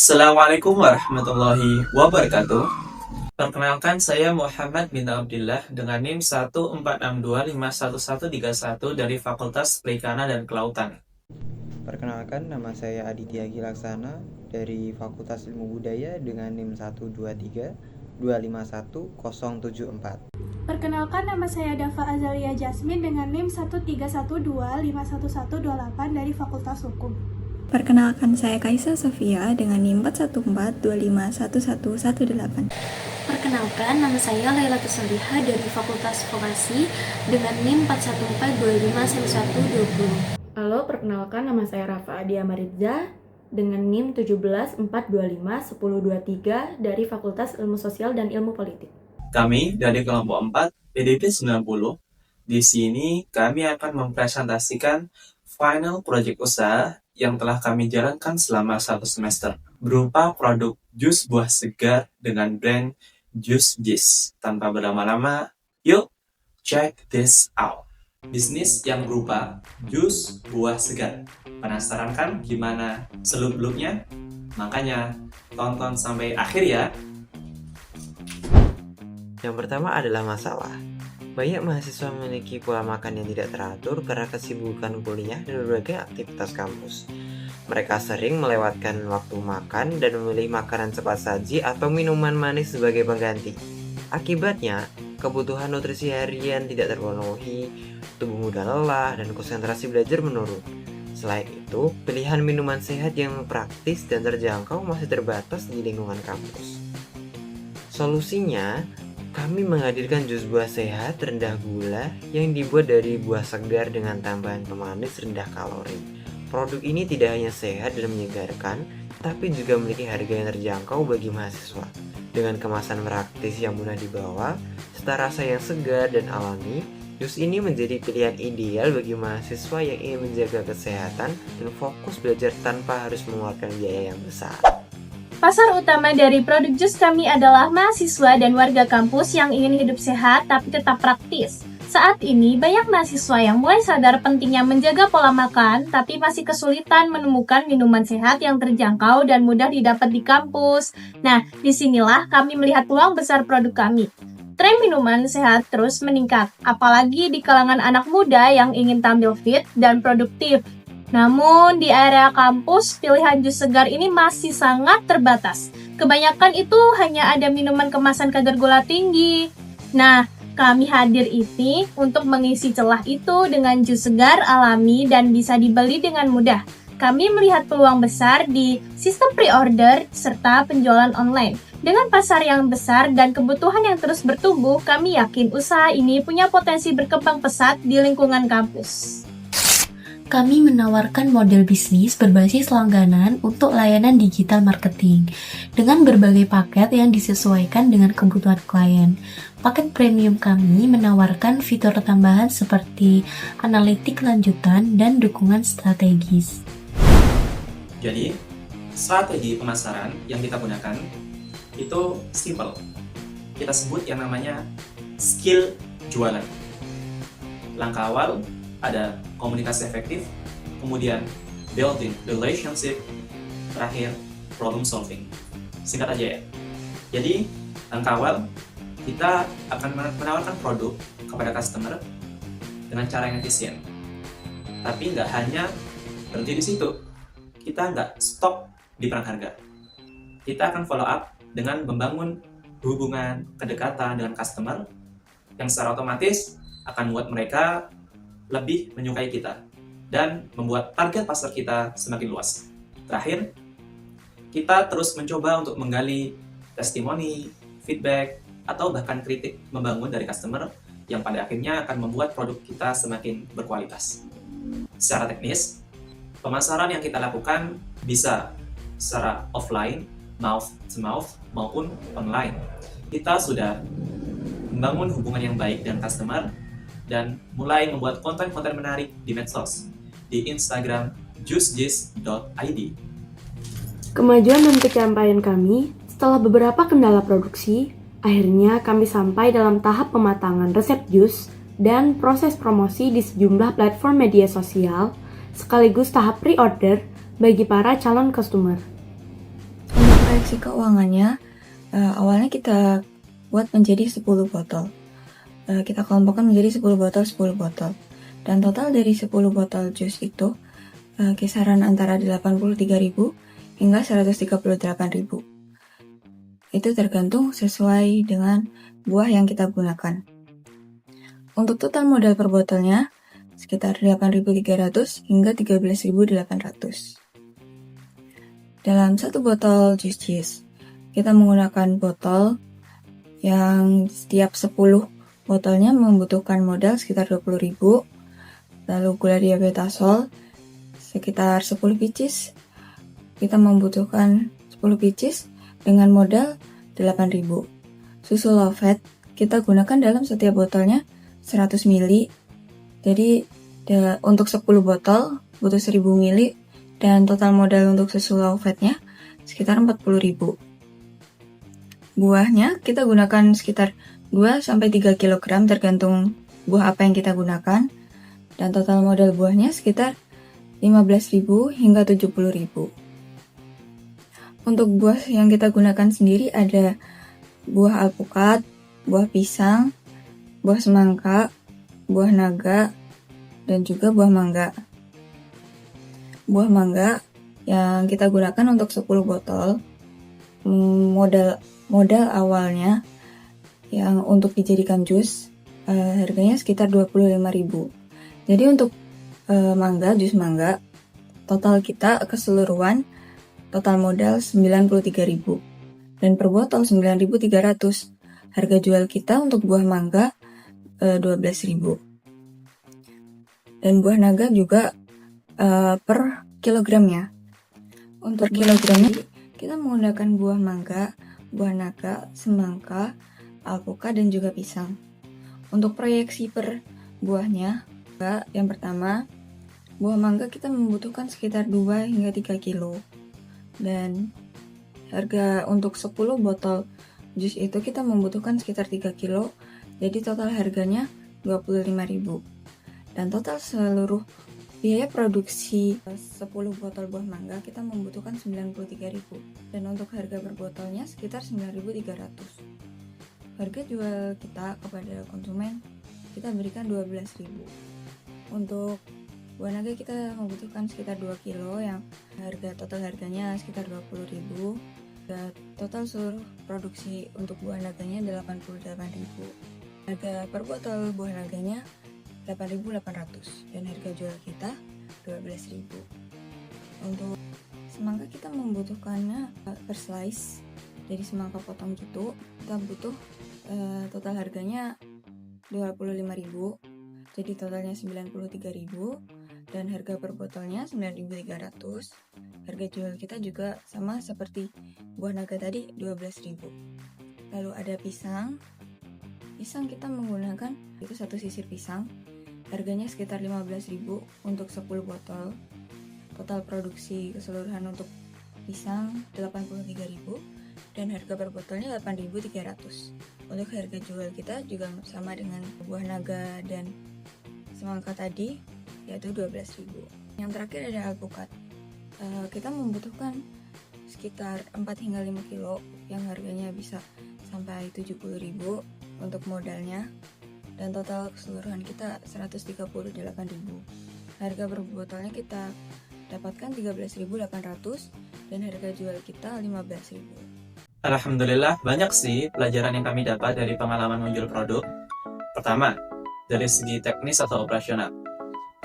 Assalamualaikum warahmatullahi wabarakatuh. Perkenalkan, saya Muhammad bin Abdillah dengan NIM 146251131 dari Fakultas Perikanan dan Kelautan. Perkenalkan, nama saya Aditya Gilaksana dari Fakultas Ilmu Budaya dengan NIM 12325517074. Perkenalkan, nama saya Dafa Azalia Jasmine dengan NIM 131251128 dari Fakultas Hukum. Perkenalkan, saya Kaisa Sofia dengan NIM 414251118. Perkenalkan, nama saya Lailatul Salihah dari Fakultas Vokasi dengan NIM 414251120. Halo, perkenalkan, nama saya Rafa Adia Maridza dengan NIM 174251023 dari Fakultas Ilmu Sosial dan Ilmu Politik. Kami dari kelompok 4 PDP 90. Di sini kami akan mempresentasikan final project usaha yang telah kami jalankan selama 1 semester berupa produk jus buah segar dengan brand Jus Jis. Tanpa berlama-lama, yuk check this out. Bisnis yang berupa jus buah segar. Penasaran kan gimana seluk-beluknya? Makanya tonton sampai akhir ya. Yang pertama adalah masalah. Banyak mahasiswa memiliki pola makan yang tidak teratur karena kesibukan kuliah dan berbagai aktivitas kampus. Mereka sering melewatkan waktu makan dan memilih makanan cepat saji atau minuman manis sebagai pengganti. Akibatnya, kebutuhan nutrisi harian tidak terpenuhi, tubuh mudah lelah, dan konsentrasi belajar menurun. Selain itu, pilihan minuman sehat yang praktis dan terjangkau masih terbatas di lingkungan kampus. Solusinya, kami menghadirkan jus buah sehat rendah gula yang dibuat dari buah segar dengan tambahan pemanis rendah kalori. Produk ini tidak hanya sehat dan menyegarkan, tapi juga memiliki harga yang terjangkau bagi mahasiswa. Dengan kemasan praktis yang mudah dibawa, serta rasa yang segar dan alami, jus ini menjadi pilihan ideal bagi mahasiswa yang ingin menjaga kesehatan dan fokus belajar tanpa harus mengeluarkan biaya yang besar. Pasar utama dari produk jus kami adalah mahasiswa dan warga kampus yang ingin hidup sehat tapi tetap praktis. Saat ini, banyak mahasiswa yang mulai sadar pentingnya menjaga pola makan, tapi masih kesulitan menemukan minuman sehat yang terjangkau dan mudah didapat di kampus. Nah, disinilah kami melihat peluang besar produk kami. Tren minuman sehat terus meningkat, apalagi di kalangan anak muda yang ingin tampil fit dan produktif. Namun, di area kampus, pilihan jus segar ini masih sangat terbatas. Kebanyakan itu hanya ada minuman kemasan kadar gula tinggi. Nah, kami hadir ini untuk mengisi celah itu dengan jus segar alami dan bisa dibeli dengan mudah. Kami melihat peluang besar di sistem pre-order serta penjualan online. Dengan pasar yang besar dan kebutuhan yang terus bertumbuh, kami yakin usaha ini punya potensi berkembang pesat di lingkungan kampus. Kami menawarkan model bisnis berbasis langganan untuk layanan digital marketing dengan berbagai paket yang disesuaikan dengan kebutuhan klien. Paket premium kami menawarkan fitur tambahan seperti analitik lanjutan dan dukungan strategis. Jadi, strategi pemasaran yang kita gunakan itu simple. Kita sebut yang namanya skill jualan. Langkah awal ada komunikasi efektif, kemudian building relationship, terakhir problem solving. Singkat aja ya. Jadi, langkah awal kita akan menawarkan produk kepada customer dengan cara yang efisien. Tapi nggak hanya berhenti di situ. Kita nggak stop di perang harga. Kita akan follow up dengan membangun hubungan kedekatan dengan customer yang secara otomatis akan membuat mereka lebih menyukai kita dan membuat target pasar kita semakin luas. Terakhir, kita terus mencoba untuk menggali testimoni, feedback, atau bahkan kritik membangun dari customer yang pada akhirnya akan membuat produk kita semakin berkualitas. Secara teknis, pemasaran yang kita lakukan bisa secara offline, mouth to mouth, maupun online. Kita sudah membangun hubungan yang baik dengan customer dan mulai membuat konten-konten menarik di medsos, di Instagram jusjis.id. Kemajuan dan pencapaian kami setelah beberapa kendala produksi, akhirnya kami sampai dalam tahap pematangan resep jus dan proses promosi di sejumlah platform media sosial, sekaligus tahap pre-order bagi para calon customer. proyeksi keuangannya, awalnya kita buat menjadi 10 botol. Kita kelompokkan menjadi 10 botol. Dan total dari 10 botol jus itu kisaran antara 83.000 hingga 138.000. Itu tergantung sesuai dengan buah yang kita gunakan. Untuk total modal per botolnya sekitar 8.300 hingga 13.800. Dalam satu botol jus cheese, kita menggunakan botol yang setiap 10 botolnya membutuhkan modal sekitar 20.000. Lalu gula diabetasol sekitar 10 biji. Kita membutuhkan 10 biji dengan modal 8.000. Susu low fat kita gunakan dalam setiap botolnya 100 ml. Jadi untuk 10 botol butuh 1000 ml dan total modal untuk susu low fatnya sekitar 40.000. Buahnya kita gunakan sekitar 2-3 kg tergantung buah apa yang kita gunakan, dan total modal buahnya sekitar 15.000 hingga 70.000. Untuk buah yang kita gunakan sendiri ada buah alpukat, buah pisang, buah semangka, buah naga, dan juga buah mangga. Buah mangga yang kita gunakan untuk 10 botol, modal awalnya yang untuk dijadikan jus harganya sekitar 25.000. Jadi untuk jus mangga, total kita keseluruhan total modal 93.000 dan per botol 9.300. Harga jual kita untuk buah mangga 12.000. Dan buah naga juga per kilogramnya. Untuk kilogramnya kita menggunakan buah mangga, buah naga, semangka, alpukat, dan juga pisang. Untuk proyeksi per buahnya, yang pertama, buah mangga kita membutuhkan sekitar 2 hingga 3 kilo. Dan harga untuk 10 botol jus itu kita membutuhkan sekitar 3 kilo. Jadi total harganya 25.000. Dan total seluruh biaya produksi 10 botol buah mangga kita membutuhkan 93.000. Dan untuk harga per botolnya sekitar 9.300. Harga jual kita kepada konsumen kita berikan 12.000. Untuk buah naga kita membutuhkan sekitar 2 kilo yang total harganya sekitar 20.000. Dan total seluruh produksi untuk buah naganya 88.000. Harga per botol buah naganya 8.800 dan harga jual kita 12.000. Untuk semangka kita membutuhkannya per slice dari semangka potong gitu. Kita butuh total harganya 25.000. Jadi totalnya 93.000 dan harga per botolnya 9.300. Harga jual kita juga sama seperti buah naga tadi 12.000. Lalu ada pisang. Pisang kita menggunakan itu satu sisir pisang. Harganya sekitar 15.000 untuk 10 botol. Total produksi keseluruhan untuk pisang 83.000 dan harga per botolnya 8.300. Untuk harga jual kita juga sama dengan buah naga dan semangka tadi, yaitu 12.000. Yang terakhir ada alpukat. Kita membutuhkan sekitar 4 hingga 5 kilo yang harganya bisa sampai 70.000 untuk modalnya. Dan total keseluruhan kita 138.000. Harga per botolnya kita dapatkan 13.800 dan harga jual kita 15.000. Alhamdulillah, banyak sih pelajaran yang kami dapat dari pengalaman menjual produk. Pertama, dari segi teknis atau operasional,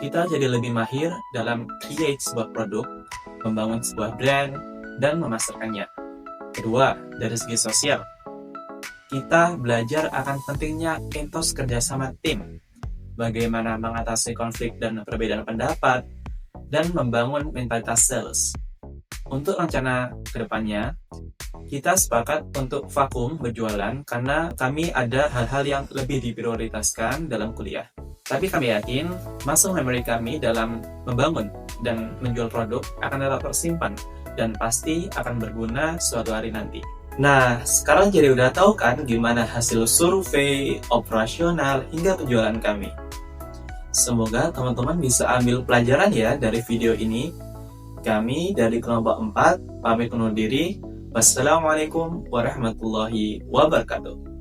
kita jadi lebih mahir dalam create sebuah produk, membangun sebuah brand, dan memasarkannya. Kedua, dari segi sosial, kita belajar akan pentingnya etos kerjasama tim, bagaimana mengatasi konflik dan perbedaan pendapat, dan membangun mentalitas sales. Untuk rencana kedepannya, kita sepakat untuk vakum berjualan karena kami ada hal-hal yang lebih diprioritaskan dalam kuliah. Tapi kami yakin muscle memory kami dalam membangun dan menjual produk akan tetap tersimpan dan pasti akan berguna suatu hari nanti. Nah, sekarang jadi udah tahu kan gimana hasil survei, operasional, hingga penjualan kami. Semoga teman-teman bisa ambil pelajaran ya dari video ini. Kami dari kelompok 4 pamit undur diri. Wassalamualaikum warahmatullahi wabarakatuh.